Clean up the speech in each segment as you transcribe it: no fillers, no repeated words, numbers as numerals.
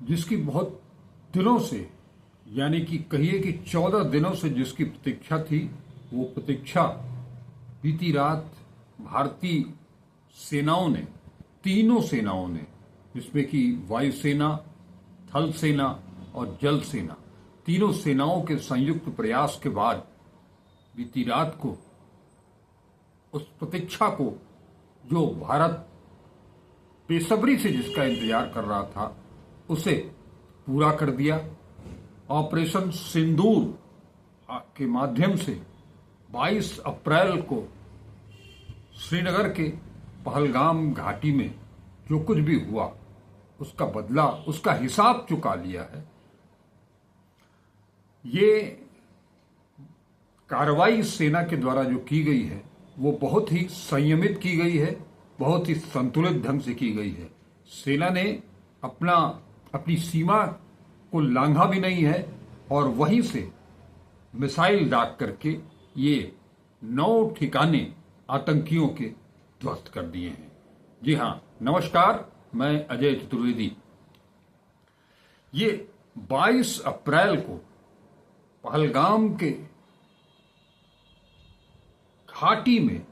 जिसकी बहुत दिनों से, यानी कि कहिए कि 14 दिनों से जिसकी प्रतीक्षा थी, वो प्रतीक्षा बीती रात भारतीय सेनाओं ने, तीनों सेनाओं ने, जिसमें कि वायुसेना, थल सेना और जल सेना, तीनों सेनाओं के संयुक्त प्रयास के बाद बीती रात को उस प्रतीक्षा को, जो भारत बेसब्री से जिसका इंतजार कर रहा था, उसे पूरा कर दिया। ऑपरेशन सिंदूर के माध्यम से 22 अप्रैल को श्रीनगर के पहलगाम घाटी में जो कुछ भी हुआ, उसका बदला, उसका हिसाब चुका लिया है। ये कार्रवाई सेना के द्वारा जो की गई है, वो बहुत ही संयमित की गई है, बहुत ही संतुलित ढंग से की गई है। सेना ने अपनी सीमा को लांघा भी नहीं है और वहीं से मिसाइल दाग करके ये 9 ठिकाने आतंकियों के ध्वस्त कर दिए हैं। जी हाँ, नमस्कार, मैं अजय चतुर्वेदी। ये 22 अप्रैल को पहलगाम के घाटी में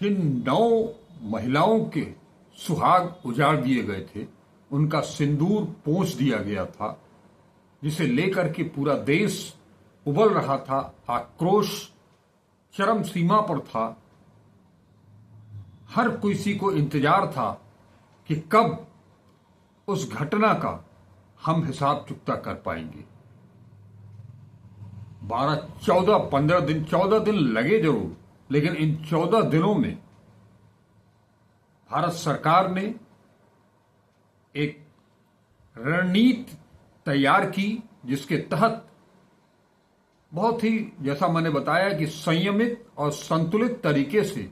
जिन 9 महिलाओं के सुहाग उजाड़ दिए गए थे, उनका सिंदूर पोंछ दिया गया था, जिसे लेकर के पूरा देश उबल रहा था। आक्रोश चरम सीमा पर था। हर किसी को इंतजार था कि कब उस घटना का हम हिसाब चुकता कर पाएंगे। 12, 14, 15 दिन, 14 दिन लगे जरूर, लेकिन इन 14 दिनों में भारत सरकार ने एक रणनीति तैयार की, जिसके तहत बहुत ही, जैसा मैंने बताया, कि संयमित और संतुलित तरीके से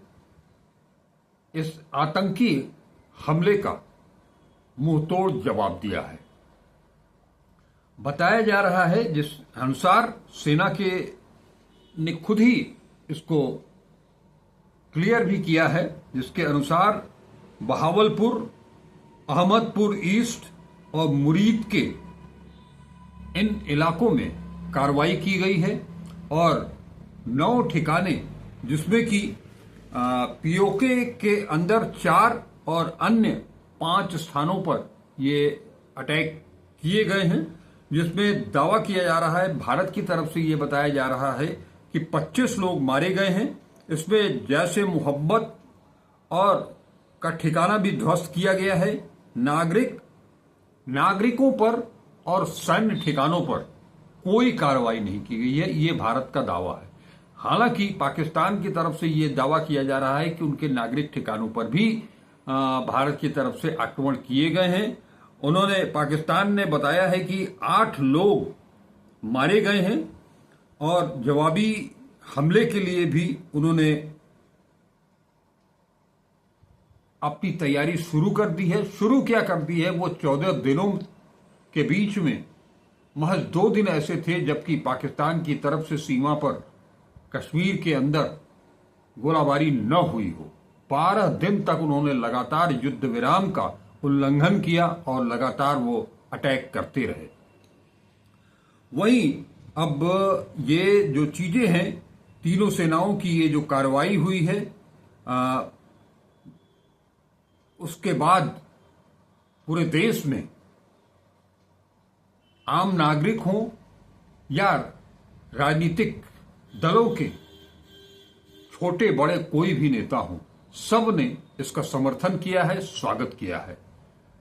इस आतंकी हमले का मुंहतोड़ जवाब दिया है। बताया जा रहा है, जिस अनुसार सेना के ने खुद ही इसको क्लियर भी किया है, जिसके अनुसार बहावलपुर, अहमदपुर ईस्ट और मुरीद के इन इलाकों में कार्रवाई की गई है और 9 ठिकाने, जिसमें कि पीओके के अंदर 4 और अन्य 5 स्थानों पर ये अटैक किए गए हैं, जिसमें दावा किया जा रहा है, भारत की तरफ से ये बताया जा रहा है कि 25 लोग मारे गए हैं। इसमें जैश ए मोहब्बत और का ठिकाना भी ध्वस्त किया गया है। नागरिकों पर और सैन्य ठिकानों पर कोई कार्रवाई नहीं की गई है, ये भारत का दावा है। हालांकि पाकिस्तान की तरफ से ये दावा किया जा रहा है कि उनके नागरिक ठिकानों पर भी भारत की तरफ से आक्रमण किए गए हैं। पाकिस्तान ने बताया है कि 8 लोग मारे गए हैं और जवाबी हमले के लिए भी उन्होंने अपनी तैयारी शुरू कर दी है। शुरू क्या कर दी है, वो 14 दिनों के बीच में महज 2 दिन ऐसे थे जबकि पाकिस्तान की तरफ से सीमा पर कश्मीर के अंदर गोलाबारी न हुई हो। 12 दिन तक उन्होंने लगातार युद्ध विराम का उल्लंघन किया और लगातार वो अटैक करते रहे। वहीं अब ये जो चीजें हैं, तीनों सेनाओं की ये जो कार्रवाई हुई है, उसके बाद पूरे देश में आम नागरिक हों या राजनीतिक दलों के छोटे बड़े कोई भी नेता हों, सब ने इसका समर्थन किया है, स्वागत किया है।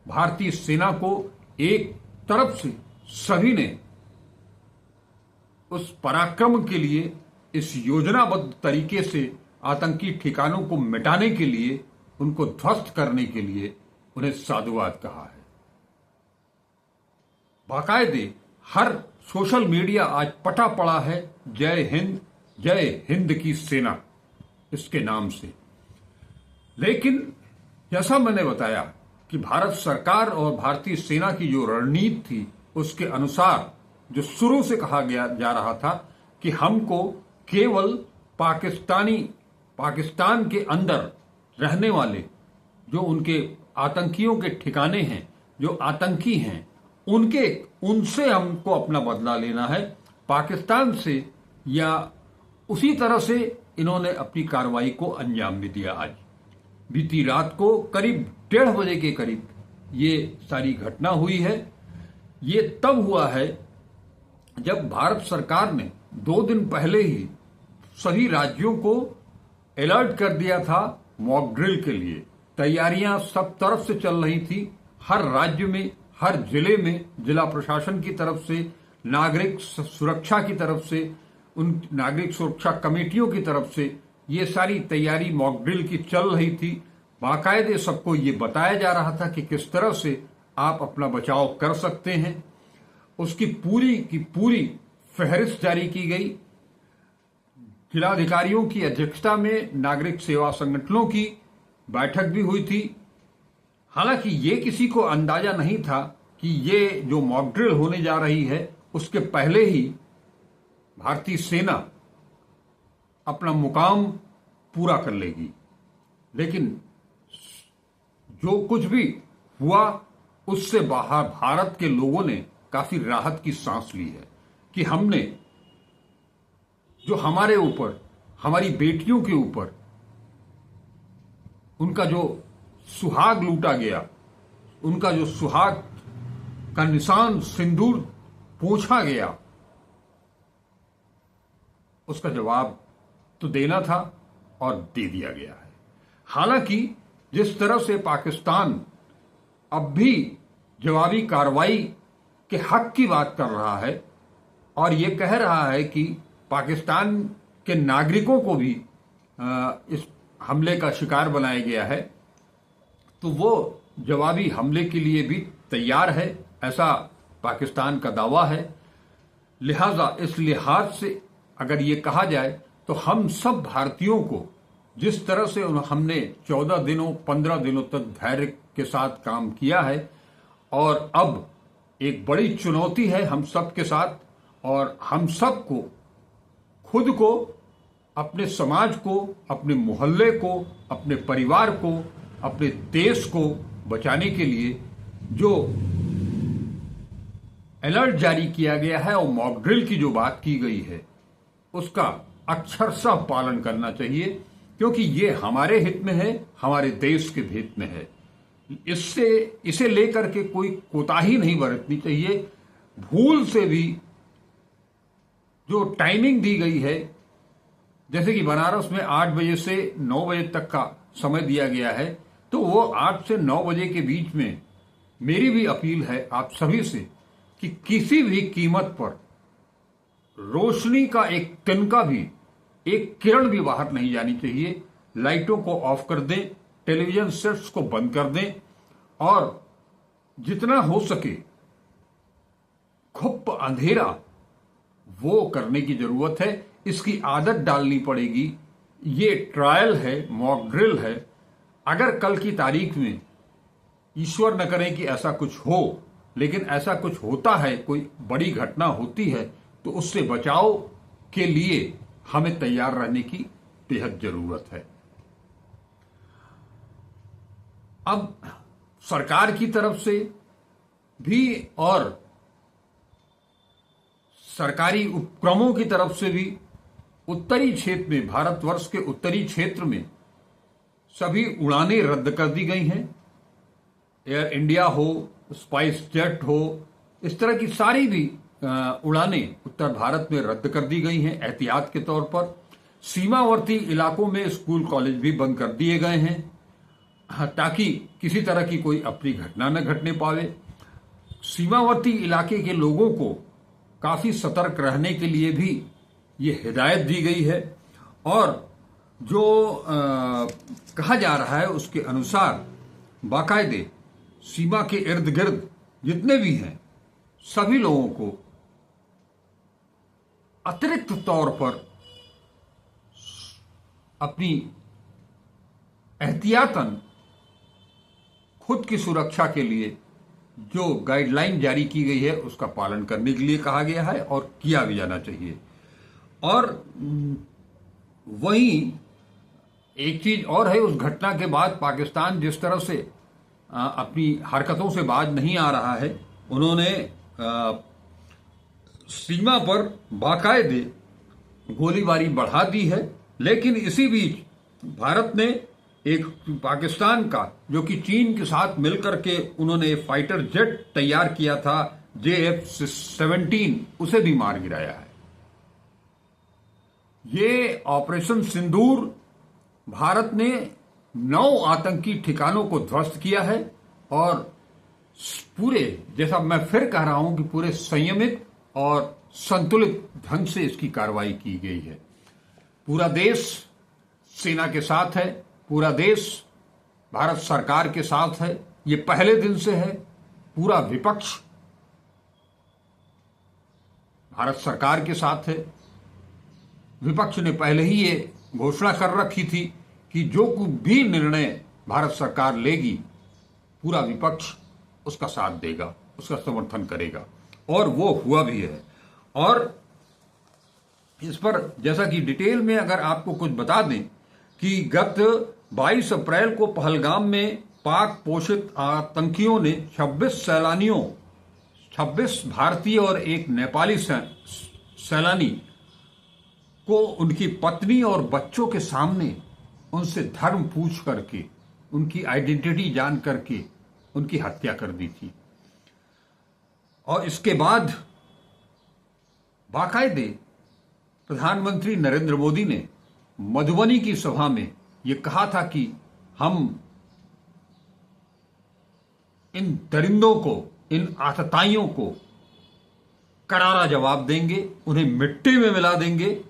भारतीय सेना को एक तरफ से सभी ने उस पराक्रम के लिए, इस योजनाबद्ध तरीके से आतंकी ठिकानों को मिटाने के लिए, उनको ध्वस्त करने के लिए उन्हें साधुवाद कहा है। बाकायदे हर सोशल मीडिया आज पटा पड़ा है जय हिंद की सेना इसके नाम से। लेकिन जैसा मैंने बताया कि भारत सरकार और भारतीय सेना की जो रणनीति थी, उसके अनुसार जो शुरू से कहा जा रहा था कि हमको केवल पाकिस्तान के अंदर रहने वाले जो उनके आतंकियों के ठिकाने हैं, जो आतंकी हैं उनसे हमको अपना बदला लेना है, पाकिस्तान से, या उसी तरह से इन्होंने अपनी कार्रवाई को अंजाम भी दिया। आज बीती रात को करीब 1:30 बजे के करीब ये सारी घटना हुई है। ये तब हुआ है जब भारत सरकार ने 2 दिन पहले ही सभी राज्यों को अलर्ट कर दिया था मॉक ड्रिल के लिए। तैयारियां सब तरफ से चल रही थी, हर राज्य में, हर जिले में, जिला प्रशासन की तरफ से, नागरिक सुरक्षा की तरफ से, उन नागरिक सुरक्षा कमेटियों की तरफ से ये सारी तैयारी मॉक ड्रिल की चल रही थी। बाकायदे सबको ये बताया जा रहा था कि किस तरह से आप अपना बचाव कर सकते हैं। उसकी पूरी की पूरी फहरिस्त जारी की गई। जिलाधिकारियों की अध्यक्षता में नागरिक सेवा संगठनों की बैठक भी हुई थी। हालांकि ये किसी को अंदाजा नहीं था कि ये जो मॉक ड्रिल होने जा रही है उसके पहले ही भारतीय सेना अपना मुकाम पूरा कर लेगी। लेकिन जो कुछ भी हुआ उससे बाहर भारत के लोगों ने काफी राहत की सांस ली है कि हमने जो हमारे ऊपर, हमारी बेटियों के ऊपर उनका जो सुहाग लूटा गया, उनका जो सुहाग का निशान सिंदूर पोंछा गया, उसका जवाब तो देना था और दे दिया गया है। हालांकि जिस तरह से पाकिस्तान अब भी जवाबी कार्रवाई के हक की बात कर रहा है और ये कह रहा है कि पाकिस्तान के नागरिकों को भी इस हमले का शिकार बनाया गया है, तो वो जवाबी हमले के लिए भी तैयार है, ऐसा पाकिस्तान का दावा है। लिहाजा इस लिहाज से अगर ये कहा जाए तो हम सब भारतीयों को जिस तरह से हमने 14 दिनों 15 दिनों तक धैर्य के साथ काम किया है और अब एक बड़ी चुनौती है हम सब के साथ, और हम सब को खुद को, अपने समाज को, अपने मोहल्ले को, अपने परिवार को, अपने देश को बचाने के लिए जो अलर्ट जारी किया गया है और मॉक ड्रिल की जो बात की गई है उसका अक्षरशः पालन करना चाहिए, क्योंकि ये हमारे हित में है, हमारे देश के हित में है। इसे लेकर के कोई कोताही नहीं बरतनी चाहिए। भूल से भी जो टाइमिंग दी गई है, जैसे कि बनारस में 8 बजे से 9 बजे तक का समय दिया गया है, तो वो 8 से 9 बजे के बीच में मेरी भी अपील है आप सभी से कि किसी भी कीमत पर रोशनी का एक तिनका भी, एक किरण भी बाहर नहीं जानी चाहिए। लाइटों को ऑफ कर दें, टेलीविजन सेट्स को बंद कर दें और जितना हो सके खुप अंधेरा वो करने की जरूरत है। इसकी आदत डालनी पड़ेगी। ये ट्रायल है, मॉक ड्रिल है। अगर कल की तारीख में ईश्वर न करे कि ऐसा कुछ हो, लेकिन ऐसा कुछ होता है, कोई बड़ी घटना होती है, तो उससे बचाव के लिए हमें तैयार रहने की बेहद जरूरत है। अब सरकार की तरफ से भी और सरकारी उपक्रमों की तरफ से भी उत्तरी क्षेत्र में, भारतवर्ष के उत्तरी क्षेत्र में सभी उड़ानें रद्द कर दी गई हैं। एयर इंडिया हो, स्पाइस जेट हो, इस तरह की सारी भी उड़ानें उत्तर भारत में रद्द कर दी गई हैं एहतियात के तौर पर। सीमावर्ती इलाकों में स्कूल कॉलेज भी बंद कर दिए गए हैं ताकि किसी तरह की कोई अप्रिय घटना न घटने पावे। सीमावर्ती इलाके के लोगों को काफी सतर्क रहने के लिए भी ये हिदायत दी गई है और जो कहा जा रहा है उसके अनुसार बाकायदे सीमा के इर्द गिर्द जितने भी हैं सभी लोगों को अतिरिक्त तौर पर अपनी एहतियातन खुद की सुरक्षा के लिए जो गाइडलाइन जारी की गई है उसका पालन करने के लिए कहा गया है और किया भी जाना चाहिए। और वहीं एक चीज और है, उस घटना के बाद पाकिस्तान जिस तरह से अपनी हरकतों से बाज नहीं आ रहा है। उन्होंने सीमा पर बाकायदे गोलीबारी बढ़ा दी है। लेकिन इसी बीच भारत ने एक पाकिस्तान का, जो कि चीन के साथ मिलकर के उन्होंने फाइटर जेट तैयार किया था JF-17, उसे भी मार गिराया है। ये ऑपरेशन सिंदूर भारत ने 9 आतंकी ठिकानों को ध्वस्त किया है और पूरे, जैसा मैं फिर कह रहा हूं कि पूरे संयमित और संतुलित ढंग से इसकी कार्रवाई की गई है। पूरा देश सेना के साथ है, पूरा देश भारत सरकार के साथ है। ये पहले दिन से है। पूरा विपक्ष भारत सरकार के साथ है। विपक्ष ने पहले ही ये घोषणा कर रखी थी कि जो कुछ भी निर्णय भारत सरकार लेगी, पूरा विपक्ष उसका साथ देगा, उसका समर्थन करेगा, और वो हुआ भी है। और इस पर जैसा कि डिटेल में अगर आपको कुछ बता दें कि गत 22 अप्रैल को पहलगाम में पाक पोषित आतंकियों ने 26 भारतीय और एक नेपाली सैलानी को उनकी पत्नी और बच्चों के सामने उनसे धर्म पूछ करके, उनकी आइडेंटिटी जान करके उनकी हत्या कर दी थी। और इसके बाद बाकायदे प्रधानमंत्री नरेंद्र मोदी ने मधुबनी की सभा में ये कहा था कि हम इन दरिंदों को, इन आतताइयों को करारा जवाब देंगे, उन्हें मिट्टी में मिला देंगे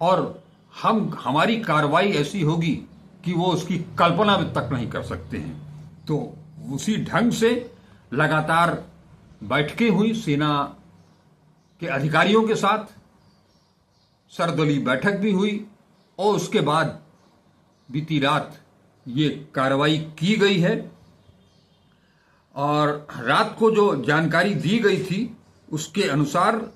और हमारी कार्रवाई ऐसी होगी कि वो उसकी कल्पना तक नहीं कर सकते हैं। तो उसी ढंग से लगातार बैठकें हुई सेना के अधिकारियों के साथ, सर्वदलीय बैठक भी हुई और उसके बाद बीती रात ये कार्रवाई की गई है। और रात को जो जानकारी दी गई थी उसके अनुसार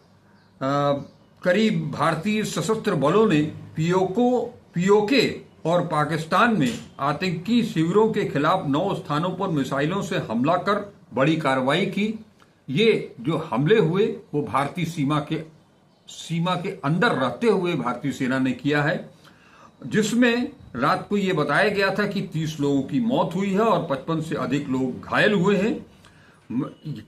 करीब भारतीय सशस्त्र बलों ने पीओके और पाकिस्तान में आतंकी शिविरों के खिलाफ 9 स्थानों पर मिसाइलों से हमला कर बड़ी कार्रवाई की। ये जो हमले हुए वो भारतीय सीमा के अंदर रहते हुए भारतीय सेना ने किया है, जिसमें रात को ये बताया गया था कि 30 लोगों की मौत हुई है और 55 से अधिक लोग घायल हुए हैं।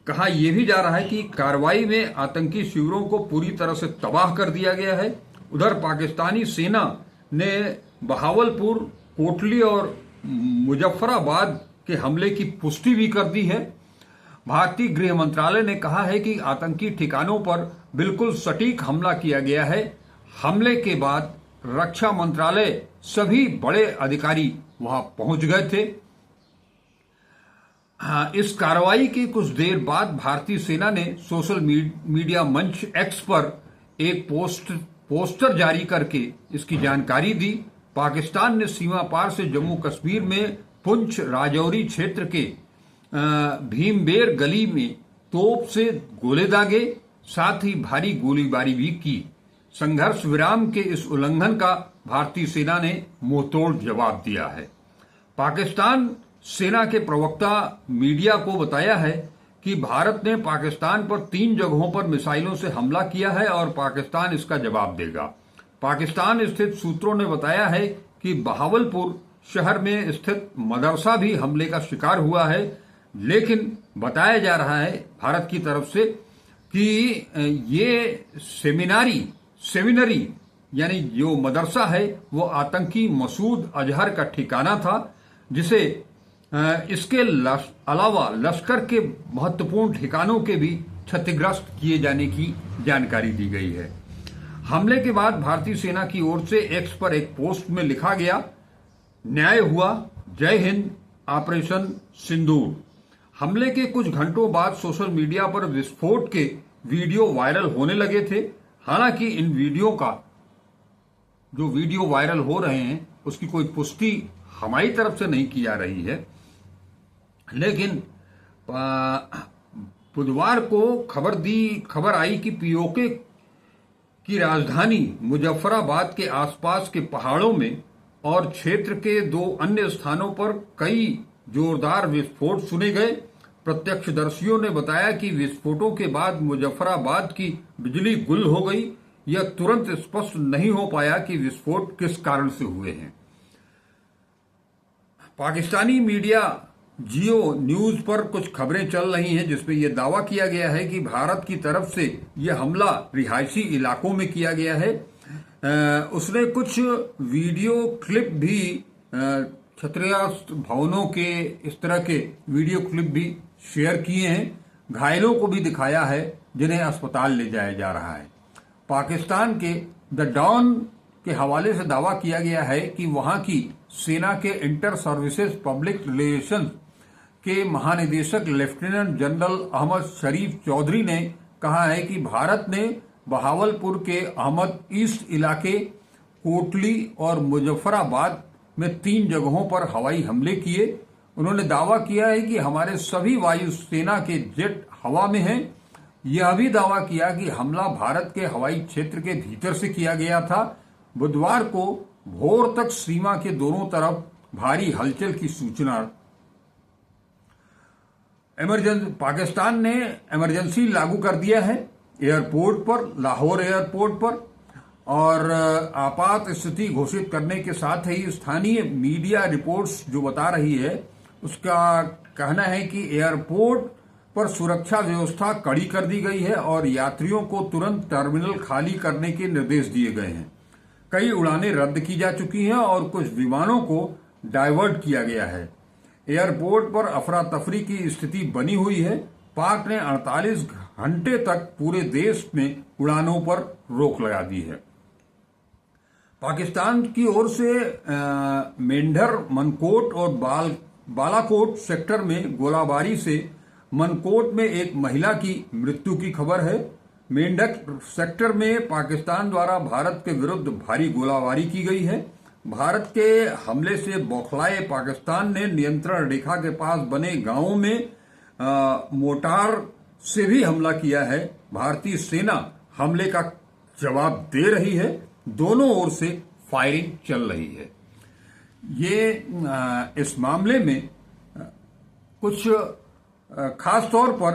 कहा यह भी जा रहा है कि कार्रवाई में आतंकी शिविरों को पूरी तरह से तबाह कर दिया गया है। उधर पाकिस्तानी सेना ने बहावलपुर, कोटली और मुजफ्फराबाद के हमले की पुष्टि भी कर दी है। भारतीय गृह मंत्रालय ने कहा है कि आतंकी ठिकानों पर बिल्कुल सटीक हमला किया गया है। हमले के बाद रक्षा मंत्रालय सभी बड़े अधिकारी वहां पहुंच गए थे। इस कार्रवाई के कुछ देर बाद भारतीय सेना ने सोशल मीडिया मंच एक्स पर एक पोस्टर जारी करके इसकी जानकारी दी। पाकिस्तान ने सीमा पार से जम्मू कश्मीर में पुंछ राजौरी क्षेत्र के भीमबेर गली में तोप से गोले दागे, साथ ही भारी गोलीबारी भी की। संघर्ष विराम के इस उल्लंघन का भारतीय सेना ने मुंहतोड़ जवाब दिया है। पाकिस्तान सेना के प्रवक्ता मीडिया को बताया है कि भारत ने पाकिस्तान पर 3 जगहों पर मिसाइलों से हमला किया है और पाकिस्तान इसका जवाब देगा। पाकिस्तान स्थित सूत्रों ने बताया है कि बहावलपुर शहर में स्थित मदरसा भी हमले का शिकार हुआ है, लेकिन बताया जा रहा है भारत की तरफ से कि ये सेमिनरी यानी जो मदरसा है वो आतंकी मसूद अजहर का ठिकाना था, जिसे इसके अलावा लश्कर के महत्वपूर्ण ठिकानों के भी क्षतिग्रस्त किए जाने की जानकारी दी गई है। हमले के बाद भारतीय सेना की ओर से एक्स पर एक पोस्ट में लिखा गया, न्याय हुआ, जय हिंद, ऑपरेशन सिंदूर। हमले के कुछ घंटों बाद सोशल मीडिया पर विस्फोट के वीडियो वायरल होने लगे थे। हालांकि इन वीडियो वायरल हो रहे हैं उसकी कोई पुष्टि हमारी तरफ से नहीं की जा रही है, लेकिन बुधवार को खबर आई कि पीओके की राजधानी मुजफ्फराबाद के आसपास के पहाड़ों में और क्षेत्र के 2 अन्य स्थानों पर कई जोरदार विस्फोट सुने गए। प्रत्यक्षदर्शियों ने बताया कि विस्फोटों के बाद मुजफ्फराबाद की बिजली गुल हो गई। यह तुरंत स्पष्ट नहीं हो पाया कि विस्फोट किस कारण से हुए हैं। पाकिस्तानी मीडिया जियो न्यूज पर कुछ खबरें चल रही हैं जिसमें यह दावा किया गया है कि भारत की तरफ से यह हमला रिहायशी इलाकों में किया गया है। उसने कुछ वीडियो क्लिप भी क्षतिग्रस्त भवनों के इस तरह के वीडियो क्लिप भी शेयर किए हैं। घायलों को भी दिखाया है जिन्हें अस्पताल ले जाया जा रहा है। पाकिस्तान के द डॉन के हवाले से दावा किया गया है कि वहां की सेना के इंटर सर्विसेज पब्लिक रिलेशंस के महानिदेशक लेफ्टिनेंट जनरल अहमद शरीफ चौधरी ने कहा है कि भारत ने बहावलपुर के अहमद ईस्ट इलाके, कोटली और मुजफ्फराबाद में 3 जगहों पर हवाई हमले किए। उन्होंने दावा किया है कि हमारे सभी वायुसेना के जेट हवा में हैं। यह भी दावा किया कि हमला भारत के हवाई क्षेत्र के भीतर से किया गया था। बुधवार को भोर तक सीमा के दोनों तरफ भारी हलचल की सूचना। पाकिस्तान ने इमरजेंसी लागू कर दिया है एयरपोर्ट पर, लाहौर एयरपोर्ट पर, और आपात स्थिति घोषित करने के साथ ही स्थानीय मीडिया रिपोर्ट्स जो बता रही है उसका कहना है कि एयरपोर्ट पर सुरक्षा व्यवस्था कड़ी कर दी गई है और यात्रियों को तुरंत टर्मिनल खाली करने के निर्देश दिए गए हैं। कई उड़ानें रद्द की जा चुकी हैं और कुछ विमानों को डायवर्ट किया गया है। एयरपोर्ट पर अफरा तफरी की स्थिति बनी हुई है। पाक ने 48 घंटे तक पूरे देश में उड़ानों पर रोक लगा दी है। पाकिस्तान की ओर से मेंढर, मनकोट और बालाकोट सेक्टर में गोलाबारी से मनकोट में एक महिला की मृत्यु की खबर है। मेंढक सेक्टर में पाकिस्तान द्वारा भारत के विरुद्ध भारी गोलाबारी की गई है। भारत के हमले से बौखलाए पाकिस्तान ने नियंत्रण रेखा के पास बने गांवों में मोर्टार से भी हमला किया है। भारतीय सेना हमले का जवाब दे रही है। दोनों ओर से फायरिंग चल रही है। ये इस मामले में कुछ खास तौर पर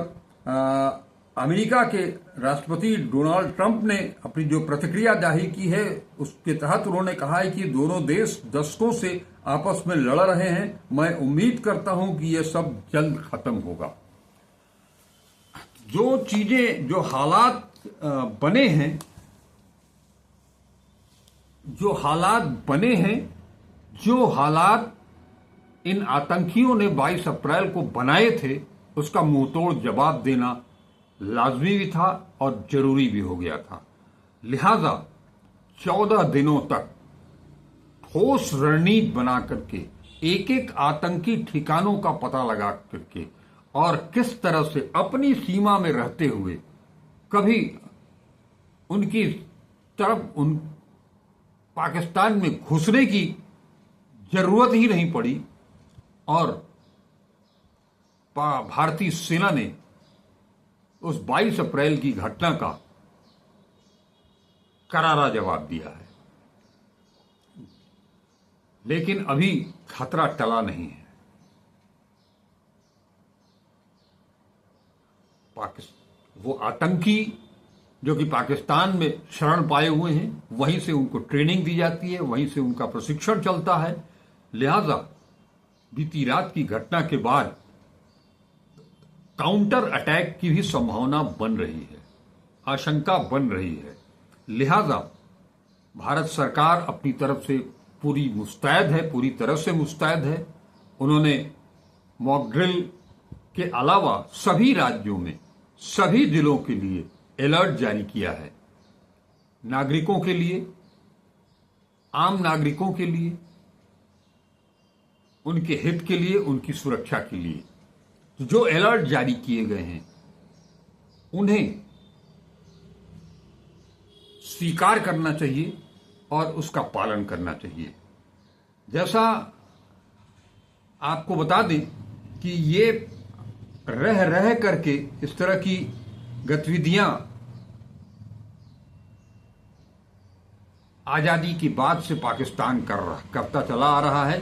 अमेरिका के राष्ट्रपति डोनाल्ड ट्रंप ने अपनी जो प्रतिक्रिया जाहिर की है उसके तहत उन्होंने कहा है कि दोनों देश दशकों से आपस में लड़ रहे हैं। मैं उम्मीद करता हूं कि यह सब जल्द खत्म होगा। जो चीजें, जो हालात बने हैं, जो हालात इन आतंकियों ने 22 अप्रैल को बनाए थे उसका मुंहतोड़ जवाब देना लाजमी भी था और जरूरी भी हो गया था। लिहाजा 14 दिनों तक ठोस रणनीति बना करके एक एक आतंकी ठिकानों का पता लगा करके और किस तरह से अपनी सीमा में रहते हुए कभी उनकी तरफ पाकिस्तान में घुसने की जरूरत ही नहीं पड़ी और भारतीय सेना ने उस 22 अप्रैल की घटना का करारा जवाब दिया है। लेकिन अभी खतरा टला नहीं है। वो आतंकी जो कि पाकिस्तान में शरण पाए हुए हैं, वहीं से उनको ट्रेनिंग दी जाती है, वहीं से उनका प्रशिक्षण चलता है। लिहाजा बीती रात की घटना के बाद काउंटर अटैक की भी संभावना बन रही है, आशंका बन रही है। लिहाजा भारत सरकार अपनी तरफ से पूरी मुस्तैद है, पूरी तरह से मुस्तैद है। उन्होंने मॉक ड्रिल के अलावा सभी राज्यों में सभी जिलों के लिए अलर्ट जारी किया है। नागरिकों के लिए, आम नागरिकों के लिए, उनके हित के लिए, उनकी सुरक्षा के लिए जो अलर्ट जारी किए गए हैं उन्हें स्वीकार करना चाहिए और उसका पालन करना चाहिए। जैसा आपको बता दें कि ये रह करके इस तरह की गतिविधियां आजादी की बाद से पाकिस्तान करता चला आ रहा है।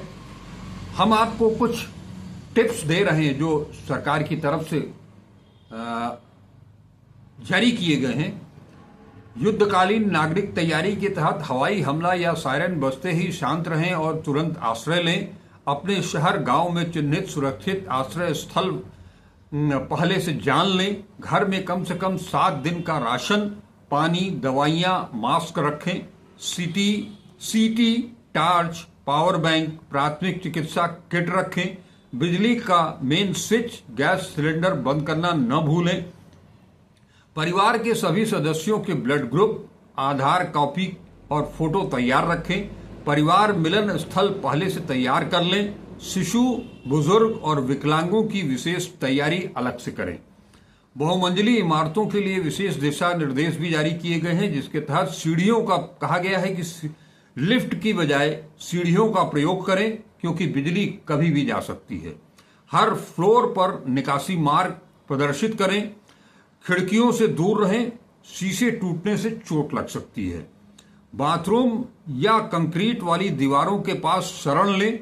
हम आपको कुछ टिप्स दे रहे हैं जो सरकार की तरफ से जारी किए गए हैं। युद्धकालीन नागरिक तैयारी के तहत हवाई हमला या सायरन बजते ही शांत रहें और तुरंत आश्रय लें। अपने शहर गांव में चिन्हित सुरक्षित आश्रय स्थल पहले से जान लें। घर में कम से कम 7 दिन का राशन, पानी, दवाइयां, मास्क रखें। सीटी, टार्च, पावर बैंक, प्राथमिक चिकित्सा किट रखें। बिजली का मेन स्विच, गैस सिलेंडर बंद करना न भूलें। परिवार के सभी सदस्यों के ब्लड ग्रुप, आधार कॉपी और फोटो तैयार रखें। परिवार मिलन स्थल पहले से तैयार कर लें। शिशु, बुजुर्ग और विकलांगों की विशेष तैयारी अलग से करें। बहुमंजिली इमारतों के लिए विशेष दिशा निर्देश भी जारी किए गए हैं, जिसके तहत सीढ़ियों का कहा गया है कि लिफ्ट की बजाय सीढ़ियों का प्रयोग करें, क्योंकि बिजली कभी भी जा सकती है। हर फ्लोर पर निकासी मार्ग प्रदर्शित करें। खिड़कियों से दूर रहें, शीशे टूटने से चोट लग सकती है। बाथरूम या कंक्रीट वाली दीवारों के पास शरण लें।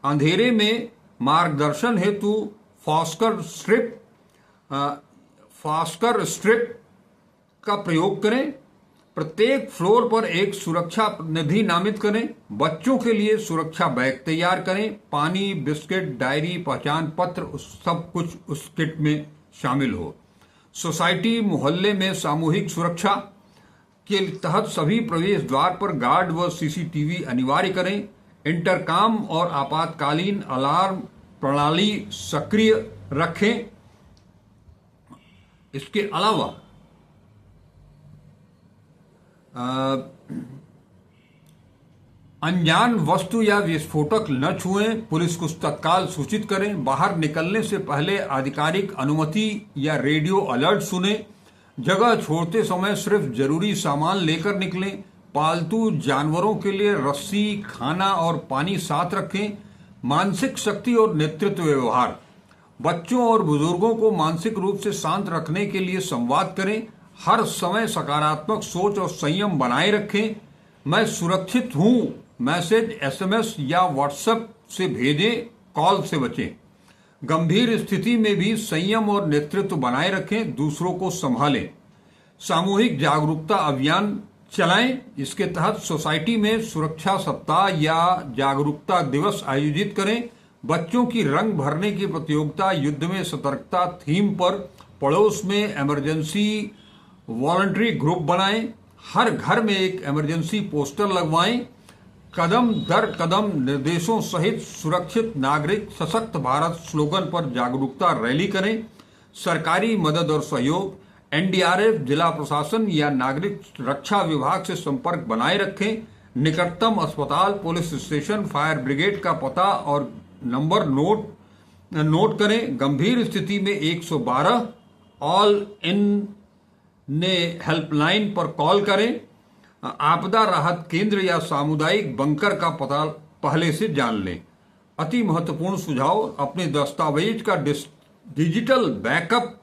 अंधेरे में मार्गदर्शन हेतु फास्कर स्ट्रिप का प्रयोग करें। प्रत्येक फ्लोर पर एक सुरक्षा निधि नामित करें। बच्चों के लिए सुरक्षा बैग तैयार करें। पानी, बिस्किट, डायरी, पहचान पत्र सब कुछ उस किट में शामिल हो। सोसाइटी मोहल्ले में सामूहिक सुरक्षा के तहत सभी प्रवेश द्वार पर गार्ड व सीसीटीवी अनिवार्य करें। इंटरकॉम और आपातकालीन अलार्म प्रणाली सक्रिय रखें। इसके अलावा अनजान वस्तु या विस्फोटक न छुएं। पुलिस को तत्काल सूचित करें। बाहर निकलने से पहले आधिकारिक अनुमति या रेडियो अलर्ट सुनें। जगह छोड़ते समय सिर्फ जरूरी सामान लेकर निकलें। पालतू जानवरों के लिए रस्सी, खाना और पानी साथ रखें। मानसिक शक्ति और नेतृत्व व्यवहार, बच्चों और बुजुर्गों को मानसिक रूप से शांत रखने के लिए संवाद करें। हर समय सकारात्मक सोच और संयम बनाए रखें। मैं सुरक्षित हूं मैसेज एसएमएस या व्हाट्सएप से भेजें, कॉल से बचें। गंभीर स्थिति में भी संयम और नेतृत्व बनाए रखें, दूसरों को संभालें। सामूहिक जागरूकता अभियान चलाएं। इसके तहत सोसाइटी में सुरक्षा सप्ताह या जागरूकता दिवस आयोजित करें। बच्चों की रंग भरने की प्रतियोगिता, युद्ध में सतर्कता थीम पर पड़ोस में इमरजेंसी वॉलंटरी ग्रुप बनाएं। हर घर में एक इमरजेंसी पोस्टर लगवाएं। कदम दर कदम निर्देशों सहित सुरक्षित नागरिक सशक्त भारत स्लोगन पर जागरूकता रैली करें। सरकारी मदद और सहयोग, एनडीआरएफ, जिला प्रशासन या नागरिक रक्षा विभाग से संपर्क बनाए रखें। निकटतम अस्पताल, पुलिस स्टेशन, फायर ब्रिगेड का पता और नंबर नोट करें। गंभीर स्थिति में 112 ऑल इन ने हेल्पलाइन पर कॉल करें। आपदा राहत केंद्र या सामुदायिक बंकर का पता पहले से जान लें। अति महत्वपूर्ण सुझाव, अपने दस्तावेज का डिजिटल बैकअप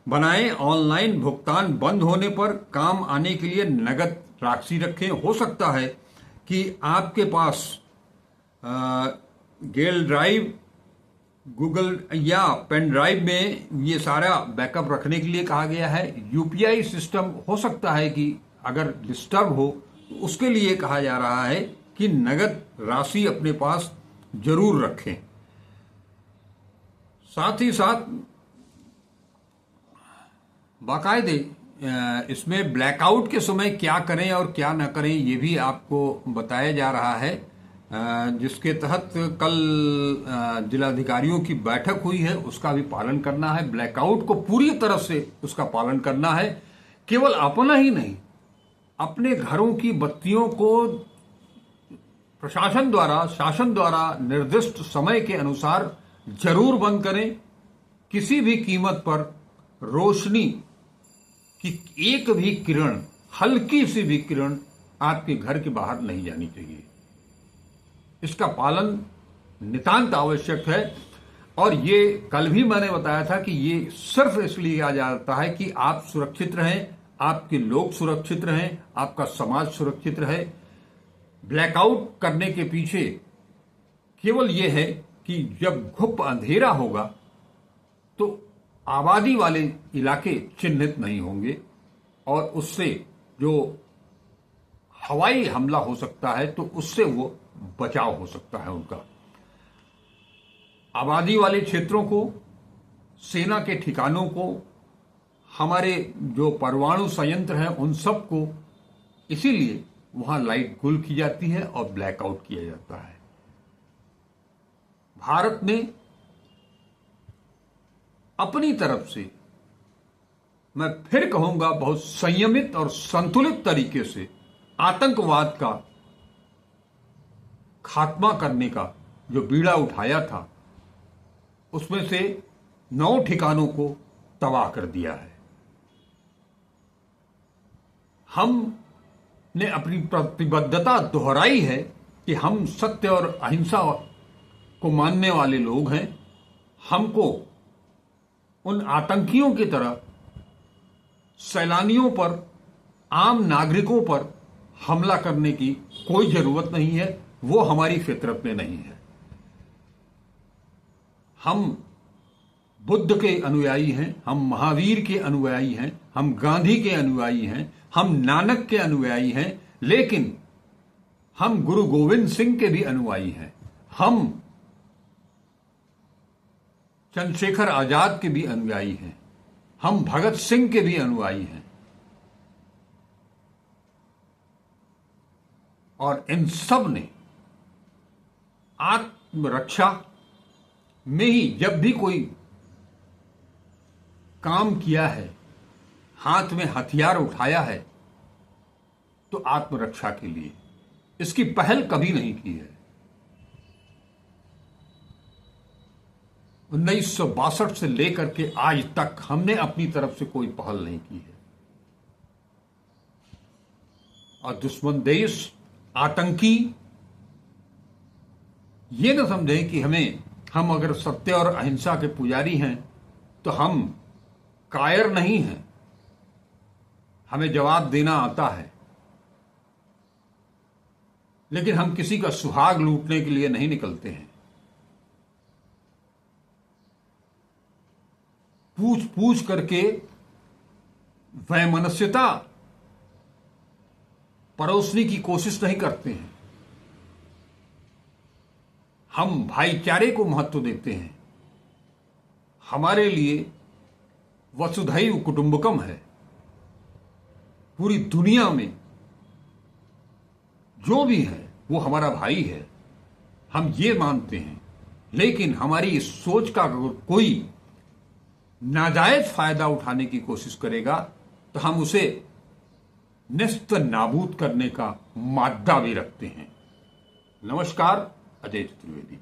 बनाएं। ऑनलाइन भुगतान बंद होने पर काम आने के लिए नगद राशि रखें। हो सकता है कि आपके पास गेल ड्राइव, गूगल या पेन ड्राइव में ये सारा बैकअप रखने के लिए कहा गया है। यूपीआई सिस्टम हो सकता है कि अगर डिस्टर्ब हो तो उसके लिए कहा जा रहा है कि नगद राशि अपने पास जरूर रखें। साथ ही साथ बाकायदे इसमें ब्लैकआउट के समय क्या करें और क्या न करें ये भी आपको बताया जा रहा है, जिसके तहत कल जिलाधिकारियों की बैठक हुई है, उसका भी पालन करना है। ब्लैकआउट को पूरी तरह से उसका पालन करना है। केवल अपना ही नहीं, अपने घरों की बत्तियों को प्रशासन द्वारा, शासन द्वारा निर्दिष्ट समय के अनुसार जरूर बंद करें। किसी भी कीमत पर रोशनी की एक भी किरण, हल्की सी भी किरण आपके घर के बाहर नहीं जानी चाहिए। इसका पालन नितांत आवश्यक है। और ये कल भी मैंने बताया था कि ये सिर्फ इसलिए किया जाता है कि आप सुरक्षित रहें, आपके लोग सुरक्षित रहें, आपका समाज सुरक्षित रहे। ब्लैकआउट करने के पीछे केवल ये है कि जब घुप अंधेरा होगा तो आबादी वाले इलाके चिन्हित नहीं होंगे और उससे जो हवाई हमला हो सकता है तो उससे वो बचाव हो सकता है उनका। आबादी वाले क्षेत्रों को, सेना के ठिकानों को, हमारे जो परमाणु संयंत्र हैं उन सब को, इसीलिए वहां लाइट गुल की जाती है और ब्लैकआउट किया जाता है। भारत ने अपनी तरफ से, मैं फिर कहूंगा, बहुत संयमित और संतुलित तरीके से आतंकवाद का खात्मा करने का जो बीड़ा उठाया था उसमें से 9 ठिकानों को तबाह कर दिया है। हमने अपनी प्रतिबद्धता दोहराई है कि हम सत्य और अहिंसा को मानने वाले लोग हैं। हमको उन आतंकियों की तरह सैलानियों पर, आम नागरिकों पर हमला करने की कोई जरूरत नहीं है। वो हमारी फितरत में नहीं है। हम बुद्ध के अनुयायी हैं, हम महावीर के अनुयायी हैं, हम गांधी के अनुयायी हैं, हम नानक के अनुयायी हैं, लेकिन हम गुरु गोविंद सिंह के भी अनुयायी हैं, हम चंद्रशेखर आजाद के भी अनुयायी हैं, हम भगत सिंह के भी अनुयायी हैं। और इन सब ने आत्मरक्षा में ही जब भी कोई काम किया है, हाथ में हथियार उठाया है, तो आत्मरक्षा के लिए, इसकी पहल कभी नहीं की है। 1962 से लेकर के आज तक हमने अपनी तरफ से कोई पहल नहीं की है। और दुश्मन देश, आतंकी ये न समझें कि हम अगर सत्य और अहिंसा के पुजारी हैं तो हम कायर नहीं हैं, हमें जवाब देना आता है, लेकिन हम किसी का सुहाग लूटने के लिए नहीं निकलते हैं। पूछ पूछ करके वैमनस्यता परोसने की कोशिश नहीं करते हैं। हम भाईचारे को महत्व देते हैं। हमारे लिए वसुधैव कुटुंबकम है। पूरी दुनिया में जो भी है वो हमारा भाई है, हम ये मानते हैं। लेकिन हमारी इस सोच का अगर कोई नाजायज फायदा उठाने की कोशिश करेगा तो हम उसे निस्त नाबूद करने का मादा भी रखते हैं। नमस्कार, अजय चतुर्वेदी।